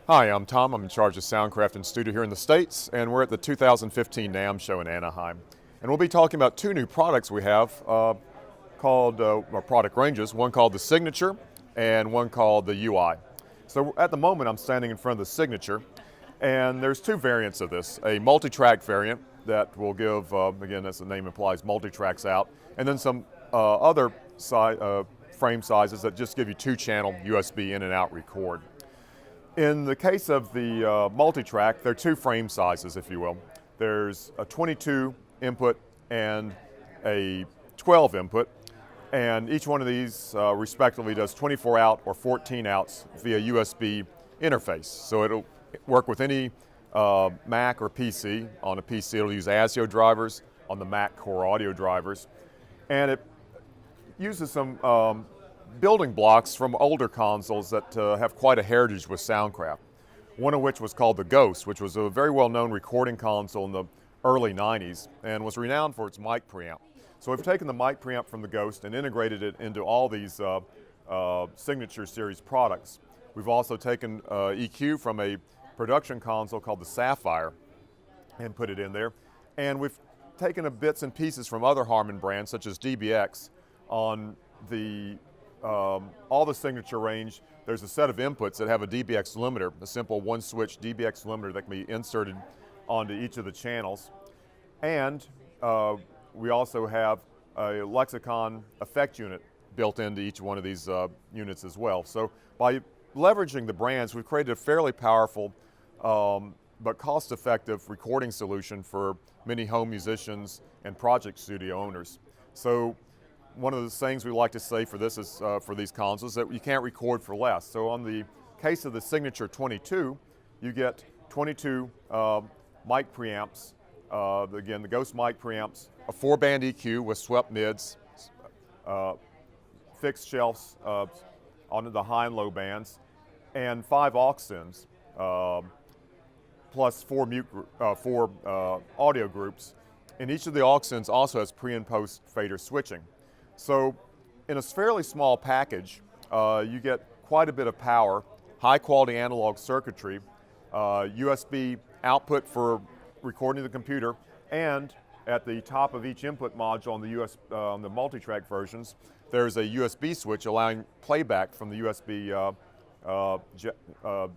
Hi, I'm Tom. I'm in charge of Soundcraft and Studio here in the States, and we're at the 2015 NAMM Show in Anaheim. And we'll be talking about two new products we have called, or product ranges, one called the Signature and one called the UI. So at the moment I'm standing in front of the Signature, and there's two variants of this. A multi-track variant that will give, again as the name implies, multi-tracks out, and then some other frame sizes that just give you two-channel USB in and out record. In the case of the multi-track, there are two frame sizes, if you will. There's a 22 input and a 12 input, and each one of these respectively does 24 out or 14 outs via USB interface. So it'll work with any Mac or PC. On a PC it'll use ASIO drivers, on the Mac Core Audio drivers, and it uses some building blocks from older consoles that have quite a heritage with Soundcraft. One of which was called the Ghost, which was a very well-known recording console in the early 90s and was renowned for its mic preamp. So we've taken the mic preamp from the Ghost and integrated it into all these Signature series products. We've also taken EQ from a production console called the Sapphire and put it in there. And we've taken bits and pieces from other Harman brands such as DBX on the all the Signature range. There's a set of inputs that have a DBX limiter, a simple one-switch DBX limiter that can be inserted onto each of the channels. And we also have a Lexicon effect unit built into each one of these units as well. So by leveraging the brands, we've created a fairly powerful but cost-effective recording solution for many home musicians and project studio owners. So one of the things we like to say for this is for these consoles that you can't record for less. So on the case of the Signature 22, you get 22 mic preamps, again the Ghost mic preamps, a 4-band EQ with swept mids, fixed shelves on the high and low bands, and 5 aux ins, plus 4 audio groups. And each of the aux ins also has pre and post fader switching. So in a fairly small package, you get quite a bit of power, high quality analog circuitry, USB output for recording the computer, and at the top of each input module on the multi-track versions, there's a USB switch allowing playback from the USB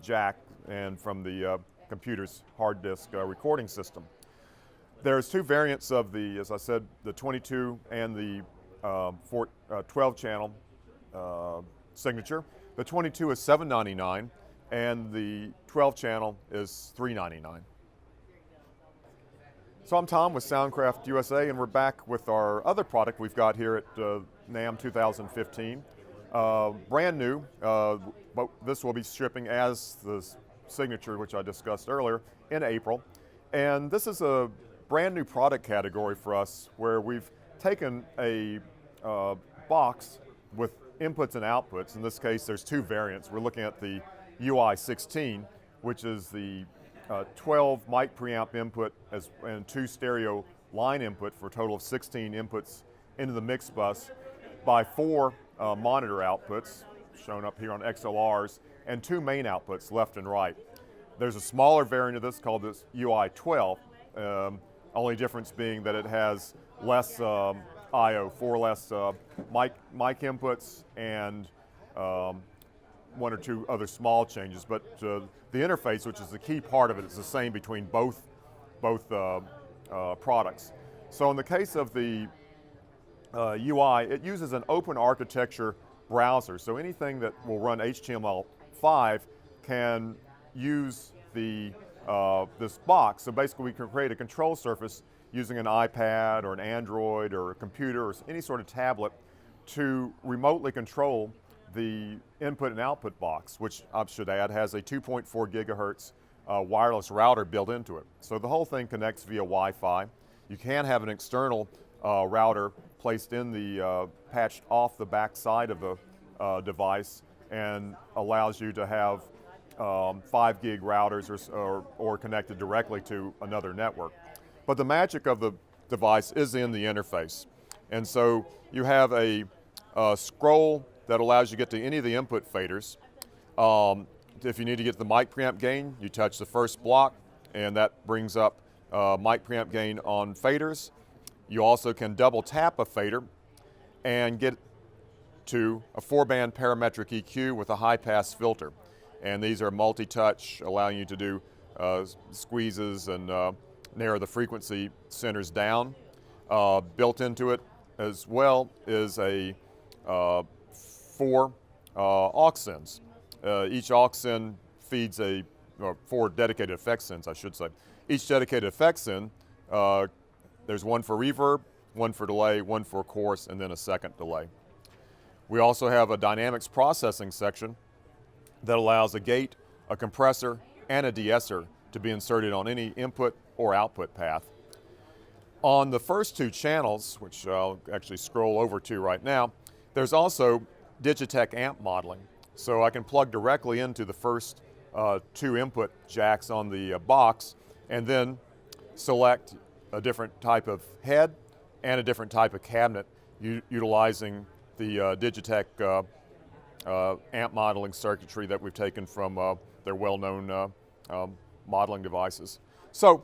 jack and from the computer's hard disk recording system. There's two variants of the, as I said, the 22 and the 12 channel Signature. The 22 is $799 and the 12 channel is $399. So I'm Tom with Soundcraft USA, and we're back with our other product we've got here at NAMM 2015. Brand new, but this will be shipping as the Signature, which I discussed earlier, in April. And this is a brand new product category for us where we've taken a box with inputs and outputs. In this case, there's two variants. We're looking at the UI 16, which is the 12 mic preamp input and 2 stereo line input for a total of 16 inputs into the mix bus by 4 monitor outputs, shown up here on XLRs, and 2 main outputs, left and right. There's a smaller variant of this called this UI 12, only difference being that it has less I/O, 4 less mic inputs, and 1 or 2 other small changes. But the interface, which is the key part of it, is the same between both products. So in the case of the UI, it uses an open architecture browser. So anything that will run HTML5 can use this box. So basically we can create a control surface using an iPad or an Android or a computer or any sort of tablet to remotely control the input and output box, which I should add has a 2.4 gigahertz wireless router built into it. So the whole thing connects via Wi-Fi. You can have an external router placed in the patched off the back side of the device, and allows you to have 5 gig routers or connected directly to another network. But the magic of the device is in the interface. And so you have a scroll that allows you to get to any of the input faders. if you need to get the mic preamp gain, you touch the first block, and that brings up mic preamp gain on faders. You also can double tap a fader and get to a 4-band parametric EQ with a high-pass filter. And these are multi-touch, allowing you to do squeezes and narrow the frequency centers down. Built into it as well is a 4 aux sends. Each aux send feeds or 4 dedicated effect sends, I should say. Each dedicated effect send, there's one for reverb, one for delay, one for chorus, and then a second delay. We also have a dynamics processing section that allows a gate, a compressor, and a de-esser to be inserted on any input or output path. On the first 2 channels, which I'll actually scroll over to right now, there's also Digitech amp modeling. So I can plug directly into the first 2 input jacks on the box and then select a different type of head and a different type of cabinet utilizing the Digitech amp modeling circuitry that we've taken from their well-known modeling devices. So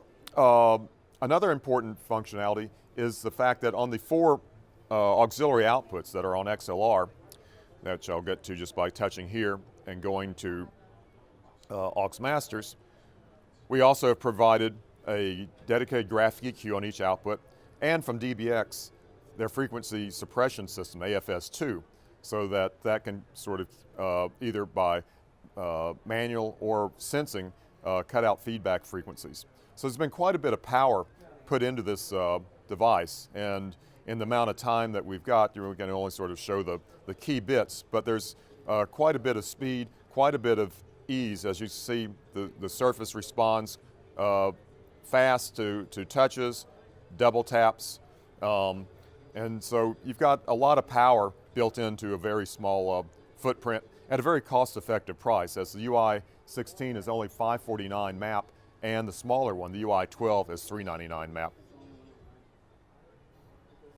another important functionality is the fact that on the 4 auxiliary outputs that are on XLR, which I'll get to just by touching here and going to aux masters, we also have provided a dedicated graphic EQ on each output, and from DBX, their frequency suppression system, AFS2, so that can sort of either by manual or sensing cut out feedback frequencies. So there's been quite a bit of power put into this device, and in the amount of time that we've got, we can only sort of show the key bits, but there's quite a bit of speed, quite a bit of ease. As you see, the surface responds fast to touches, double taps, and so you've got a lot of power built into a very small footprint at a very cost-effective price, as the UI16 is only $549 MAP, and the smaller one, the UI12, is $399 MAP.